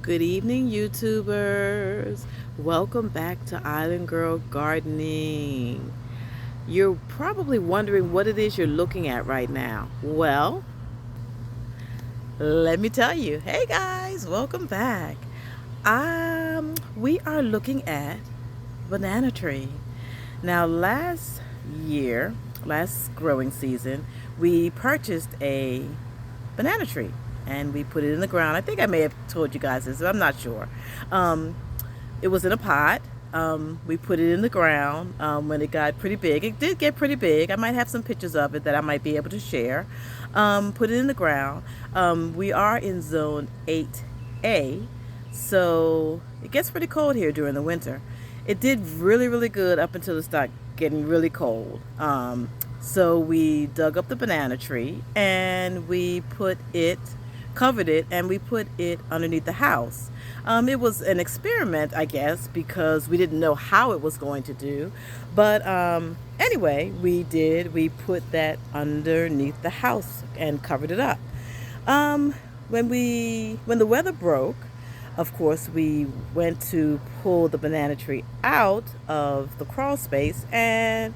Good evening, YouTubers. Welcome back to Island Girl Gardening. You're probably wondering what it is you're looking at right now. Well, let me tell you. Hey guys, welcome back. We are looking at banana tree. Now, last growing season, we purchased a banana tree and we put it in the ground. I think I may have told you guys this, I'm not sure. Um, it was in a pot. We put it in the ground when it got pretty big. It did get pretty big. I might have some pictures of it that I might be able to share. Put it in the ground. We are in zone 8A, so it gets pretty cold here during the winter. It did really, really good up until it started getting really cold. So we dug up the banana tree and we covered it, and we put it underneath the house. It was an experiment, I guess, because we didn't know how it was going to do. But anyway, we put that underneath the house and covered it up. When the weather broke, of course, we went to pull the banana tree out of the crawl space, and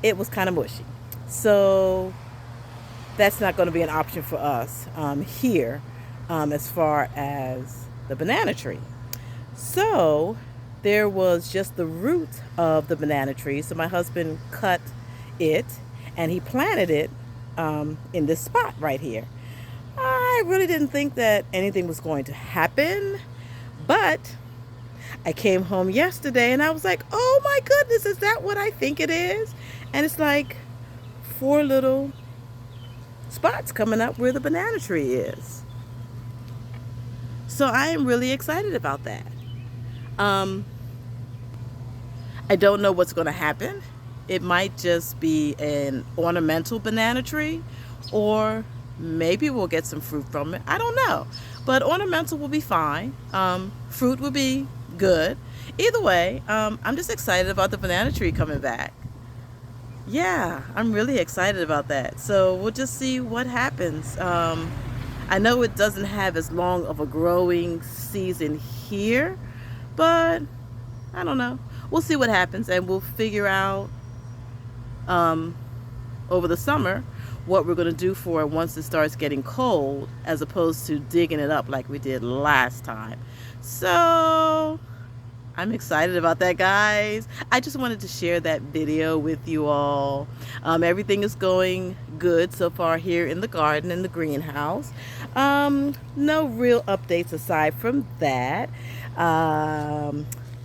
it was kind of mushy. So that's not going to be an option for us here as far as the banana tree. So there was just the root of the banana tree. So my husband cut it and he planted it in this spot right here. I really didn't think that anything was going to happen, but I came home yesterday and I was like, oh my goodness, is that what I think it is? And it's like 4 little spots coming up where the banana tree is. So I am really excited about that. I don't know what's going to happen. It might just be an ornamental banana tree, or maybe we'll get some fruit from it. I don't know. But ornamental will be fine. Fruit will be good. Either way, I'm just excited about the banana tree coming back. Yeah, I'm really excited about that. So we'll just see what happens. I know it doesn't have as long of a growing season here, but I don't know. We'll see what happens, and we'll figure out over the summer what we're going to do for it once it starts getting cold, as opposed to digging it up like we did last time. So I'm excited about that, guys. I just wanted to share that video with you all. Everything is going good so far here in the garden, in the greenhouse. No real updates aside from that.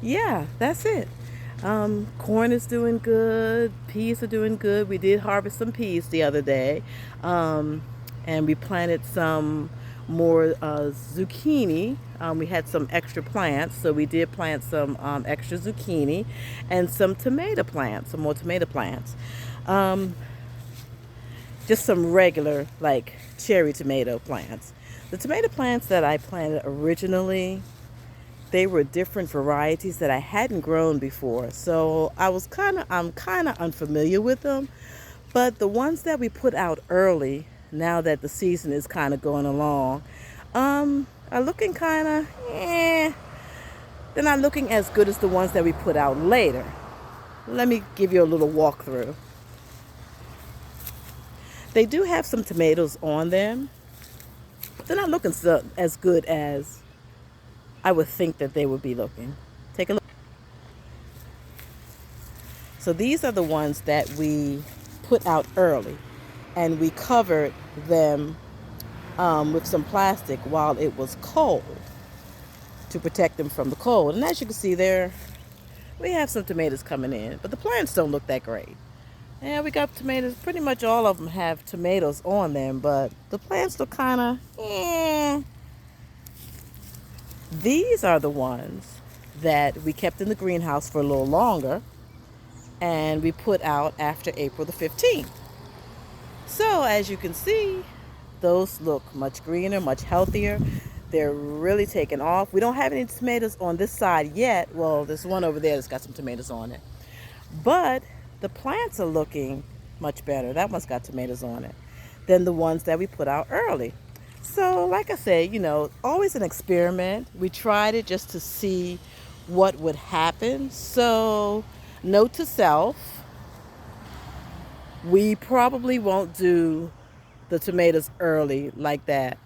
Yeah, that's it. Corn is doing good. Peas are doing good. We did harvest some peas the other day. And we planted some more zucchini. We had some extra plants, so we did plant some extra zucchini and some tomato plants, some more tomato plants. Just some regular, like, cherry tomato plants. The tomato plants that I planted originally, they were different varieties that I hadn't grown before, so I'm kind of unfamiliar with them. But the ones that we put out early, now that the season is kind of going along, are looking kind of, they're not looking as good as the ones that we put out later. Let me give you a little walkthrough. They do have some tomatoes on them, but they're not looking as good as I would think that they would be looking. Take a look. So these are the ones that we put out early, and we covered them with some plastic while it was cold to protect them from the cold. And as you can see there, we have some tomatoes coming in, but the plants don't look that great. Yeah, we got tomatoes. Pretty much all of them have tomatoes on them, but the plants look kind of, These are the ones that we kept in the greenhouse for a little longer, and we put out after April the 15th. So as you can see, those look much greener, much healthier. They're really taking off. We don't have any tomatoes on this side yet. Well, there's one over there that's got some tomatoes on it. But the plants are looking much better. That one's got tomatoes on it than the ones that we put out early. So, like I said, always an experiment. We tried it just to see what would happen. So, note to self, we probably won't do the tomatoes early like that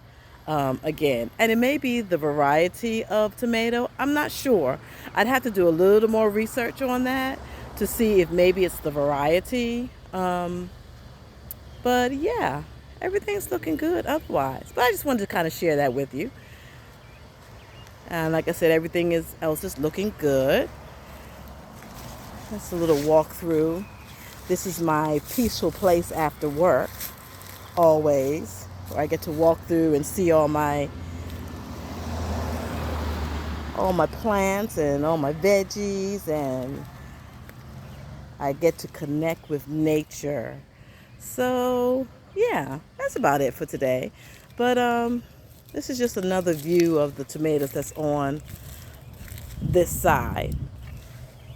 again. And it may be the variety of tomato. I'm not sure. I'd have to do a little more research on that to see if maybe it's the variety. But yeah, everything's looking good otherwise. But I just wanted to kind of share that with you. And like I said, everything else is looking good. That's a little walkthrough. This is my peaceful place after work, always, where I get to walk through and see all my plants and all my veggies, and I get to connect with nature. So yeah, that's about it for today. But this is just another view of the tomatoes that's on this side.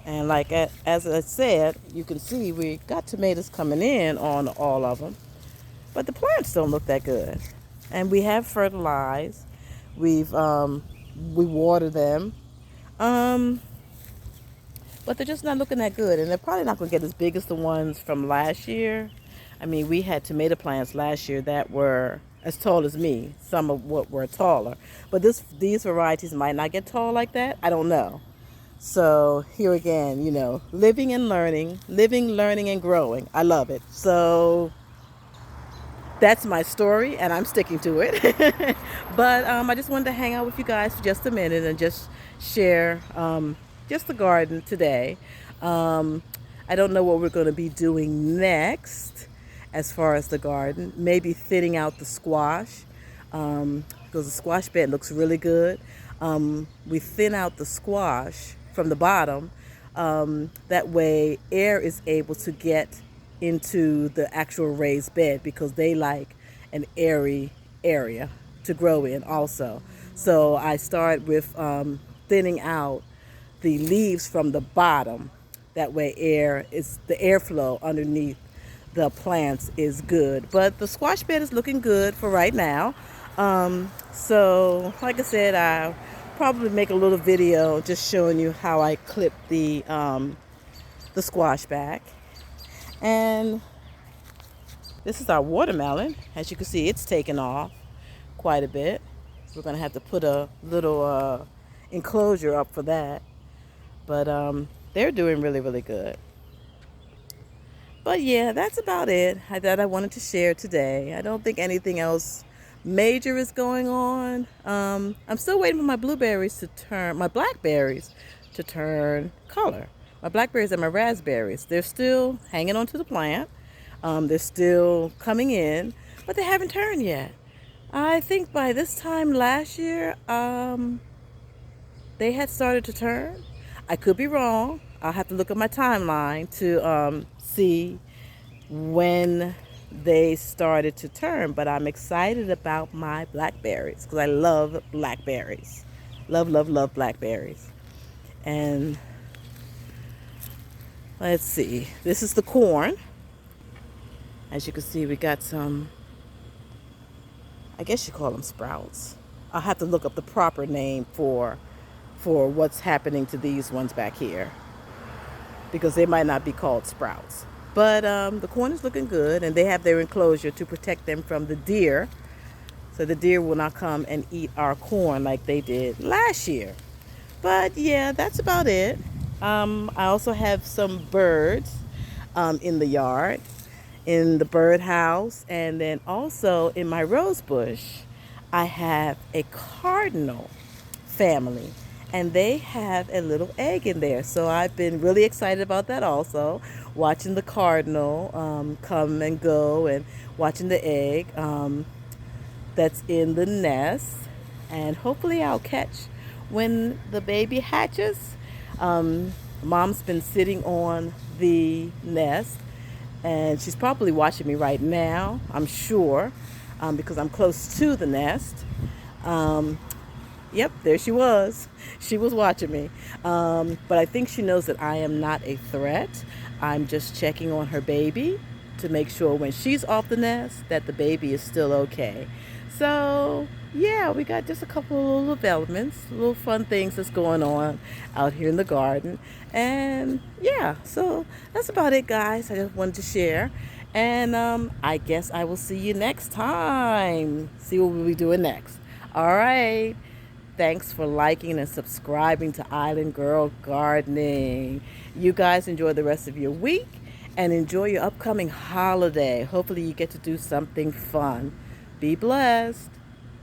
And like as I said, you can see we got tomatoes coming in on all of them, but the plants don't look that good. And we have fertilized. We water them, but they're just not looking that good. And they're probably not going to get as big as the ones from last year. I mean, we had tomato plants last year that were as tall as me. Some of what were taller, but these varieties might not get tall like that. I don't know. So here again, living and learning, learning, and growing. I love it. So that's my story, and I'm sticking to it. But I just wanted to hang out with you guys for just a minute and just share just the garden today. I don't know what we're going to be doing next as far as the garden. Maybe thinning out the squash, because the squash bed looks really good. We thin out the squash from the bottom. That way air is able to get into the actual raised bed, because they like an airy area to grow in also. So I start with thinning out the leaves from the bottom. That way the airflow underneath the plants is good. But the squash bed is looking good for right now. So like I said, I'll probably make a little video just showing you how I clip the squash back. And this is our watermelon. As you can see, it's taken off quite a bit. We're going to have to put a little enclosure up for that. But they're doing really, really good. But yeah, that's about it that I wanted to share today. I don't think anything else major is going on. I'm still waiting for my blackberries to turn color. My blackberries and my raspberries, they're still hanging onto the plant. They're still coming in, but they haven't turned yet. I think by this time last year, they had started to turn. I could be wrong. I'll have to look at my timeline to see when they started to turn. But I'm excited about my blackberries because I love blackberries. Love, love, love blackberries. And let's see. This is the corn. As you can see, we got some, I guess you call them sprouts. I'll have to look up the proper name for what's happening to these ones back here, because they might not be called sprouts. But the corn is looking good, and they have their enclosure to protect them from the deer, so the deer will not come and eat our corn like they did last year. But yeah, that's about it. I also have some birds in the yard, in the birdhouse, and then also in my rose bush, I have a cardinal family. And they have a little egg in there. So I've been really excited about that also. Watching the cardinal come and go, and watching the egg that's in the nest. And hopefully I'll catch when the baby hatches. Mom's been sitting on the nest, and she's probably watching me right now, I'm sure, because I'm close to the nest. Yep, there she was. She was watching me. But I think she knows that I am not a threat. I'm just checking on her baby to make sure when she's off the nest that the baby is still okay. So, yeah, we got just a couple of little developments, little fun things that's going on out here in the garden. And yeah, so that's about it, guys. I just wanted to share. And I guess I will see you next time. See what we'll be doing next. All right. Thanks for liking and subscribing to Island Girl Gardening. You guys enjoy the rest of your week and enjoy your upcoming holiday. Hopefully, you get to do something fun. Be blessed.